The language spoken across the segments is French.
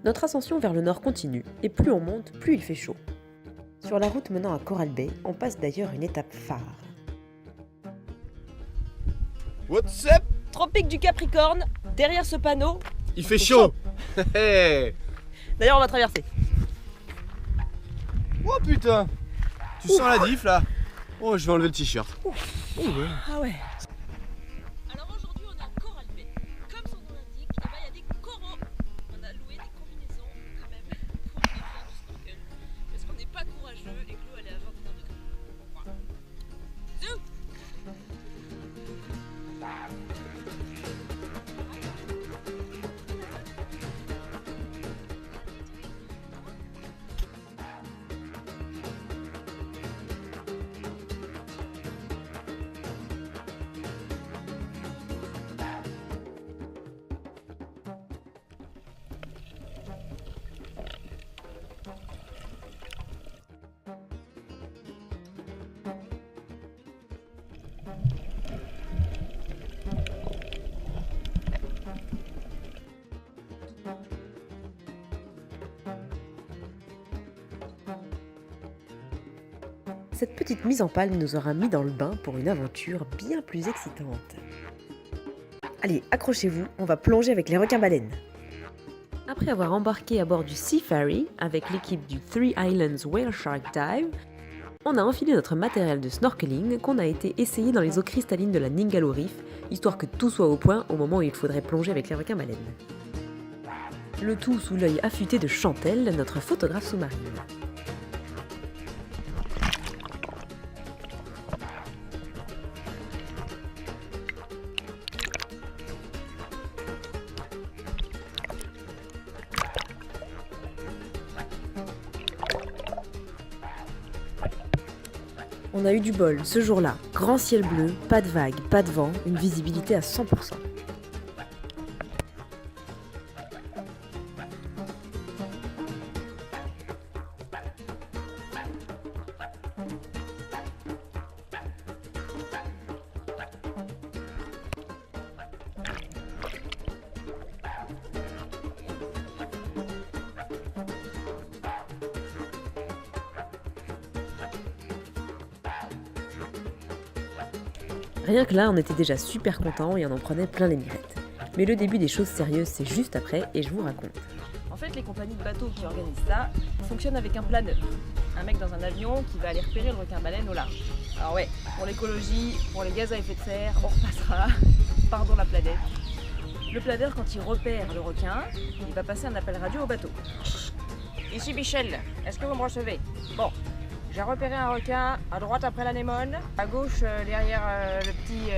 Notre ascension vers le nord continue, et plus on monte, plus il fait chaud. Sur la route menant à Coral Bay, on passe d'ailleurs une étape phare. What's up? Tropique du Capricorne, derrière ce panneau. Il fait chaud. Hey. D'ailleurs, on va traverser. Oh putain. Tu sens la diff là? Oh, je vais enlever le t-shirt. Oh, ouais. Ah ouais. Alors aujourd'hui on est à Coral Bay. Comme son nom l'indique, eh ben, il y a des coraux. On a loué des combinaisons quand même pour aller faire du snorkel. Parce qu'on n'est pas courageux et que l'eau elle est à 21 degrés. Voilà. Zou. Cette petite mise en palme nous aura mis dans le bain pour une aventure bien plus excitante. Allez, accrochez-vous, on va plonger avec les requins-baleines. Après avoir embarqué à bord du Sea Ferry avec l'équipe du Three Islands Whale Shark Dive, on a enfilé notre matériel de snorkeling qu'on a été essayé dans les eaux cristallines de la Ningaloo Reef, histoire que tout soit au point au moment où il faudrait plonger avec les requins-baleines. Le tout sous l'œil affûté de Chantelle, notre photographe sous-marine. On a eu du bol ce jour-là, grand ciel bleu, pas de vagues, pas de vent, une visibilité à 100%. Rien que là, on était déjà super contents et on en prenait plein les mirettes. Mais le début des choses sérieuses, c'est juste après et je vous raconte. En fait, les compagnies de bateaux qui organisent ça fonctionnent avec un planeur. Un mec dans un avion qui va aller repérer le requin-baleine au large. Alors ouais, pour l'écologie, pour les gaz à effet de serre, on repassera. Pardon la planète. Le planeur, quand il repère le requin, il va passer un appel radio au bateau. Ici Michel, est-ce que vous me recevez? Bon, j'ai repéré un requin à droite après l'anémone, à gauche derrière le petit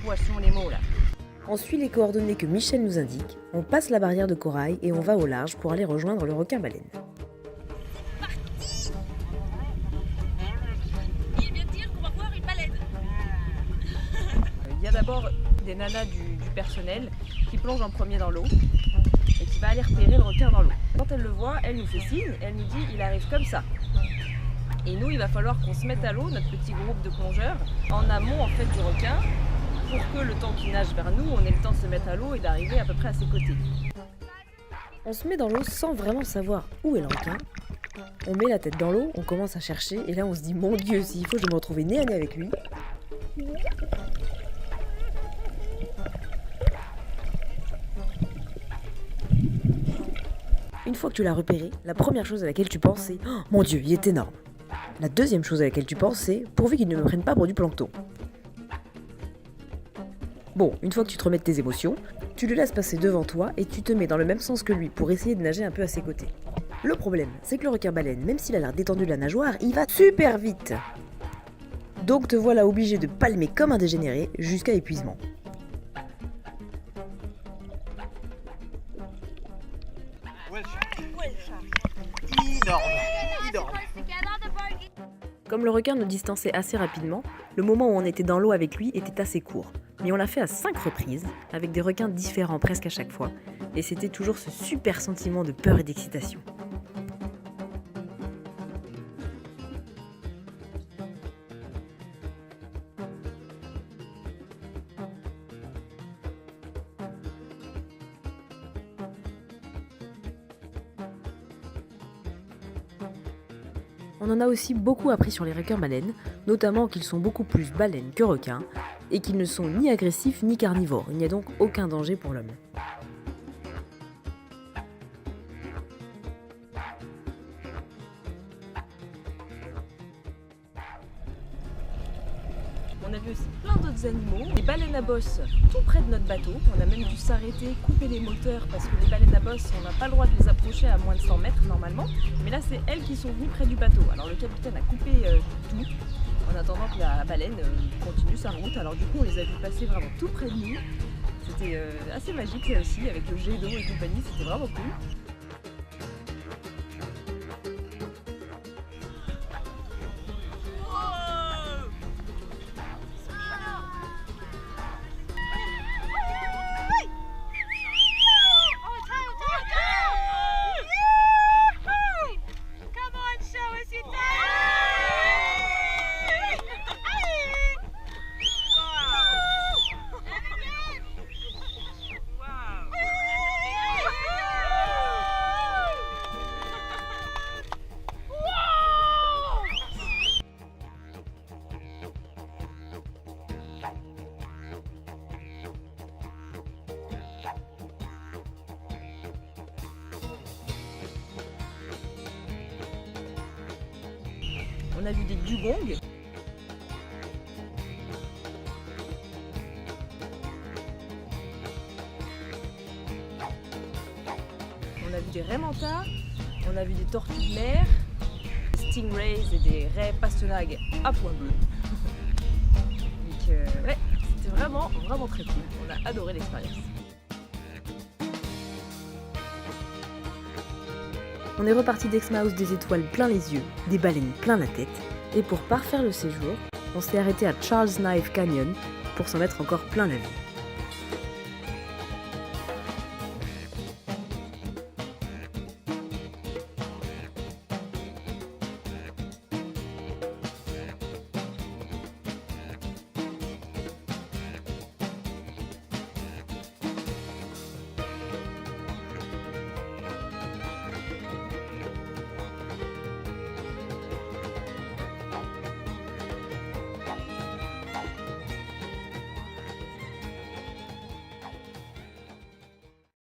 poisson Nemo là. On suit les coordonnées que Michel nous indique, on passe la barrière de corail et on va au large pour aller rejoindre le requin-baleine. Il vient de dire qu'on va voir une baleine. Il y a d'abord des nanas du personnel qui plongent en premier dans l'eau et qui va aller repérer le requin dans l'eau. Quand elle le voit, elle nous fait signe, elle nous dit il arrive comme ça. Et nous, il va falloir qu'on se mette à l'eau, notre petit groupe de plongeurs, en amont en fait du requin, pour que le temps qu'il nage vers nous, on ait le temps de se mettre à l'eau et d'arriver à peu près à ses côtés. On se met dans l'eau sans vraiment savoir où est le requin. On met la tête dans l'eau, on commence à chercher et là on se dit mon Dieu, s'il faut je me retrouver nez à nez avec lui. Une fois que tu l'as repéré, la première chose à laquelle tu penses c'est oh, mon Dieu, il est énorme. La deuxième chose à laquelle tu penses c'est pourvu qu'il ne me prenne pas pour du plancton. Bon, une fois que tu te remets de tes émotions, tu le laisses passer devant toi et tu te mets dans le même sens que lui pour essayer de nager un peu à ses côtés. Le problème, c'est que le requin-baleine, même s'il a l'air détendu de la nageoire, il va super vite. Donc te voilà obligé de palmer comme un dégénéré jusqu'à épuisement. Énorme. Comme le requin nous distançait assez rapidement, le moment où on était dans l'eau avec lui était assez court. Mais on l'a fait à 5 reprises, avec des requins différents presque à chaque fois. Et c'était toujours ce super sentiment de peur et d'excitation. On en a aussi beaucoup appris sur les requins-baleines, notamment qu'ils sont beaucoup plus baleines que requins, et qu'ils ne sont ni agressifs ni carnivores, il n'y a donc aucun danger pour l'homme. On a vu aussi plein d'autres animaux, les baleines à bosse tout près de notre bateau. On a même dû s'arrêter, couper les moteurs parce que les baleines à bosse, on n'a pas le droit de les approcher à moins de 100 mètres normalement. Mais là, c'est elles qui sont venues près du bateau. Alors le capitaine a coupé tout en attendant que la baleine continue sa route. Alors du coup, on les a vus passer vraiment tout près de nous. C'était assez magique là aussi, avec le jet d'eau et compagnie, c'était vraiment cool. On a vu des dugongs. On a vu des raies mantas, on a vu des tortues de mer, des stingrays et des raies pastenagues à pois bleu. Donc ouais, c'était vraiment très cool. On a adoré l'expérience. On est reparti d'Exmouth des étoiles plein les yeux, des baleines plein la tête, et pour parfaire le séjour, on s'est arrêté à Charles Knife Canyon pour s'en mettre encore plein la vue.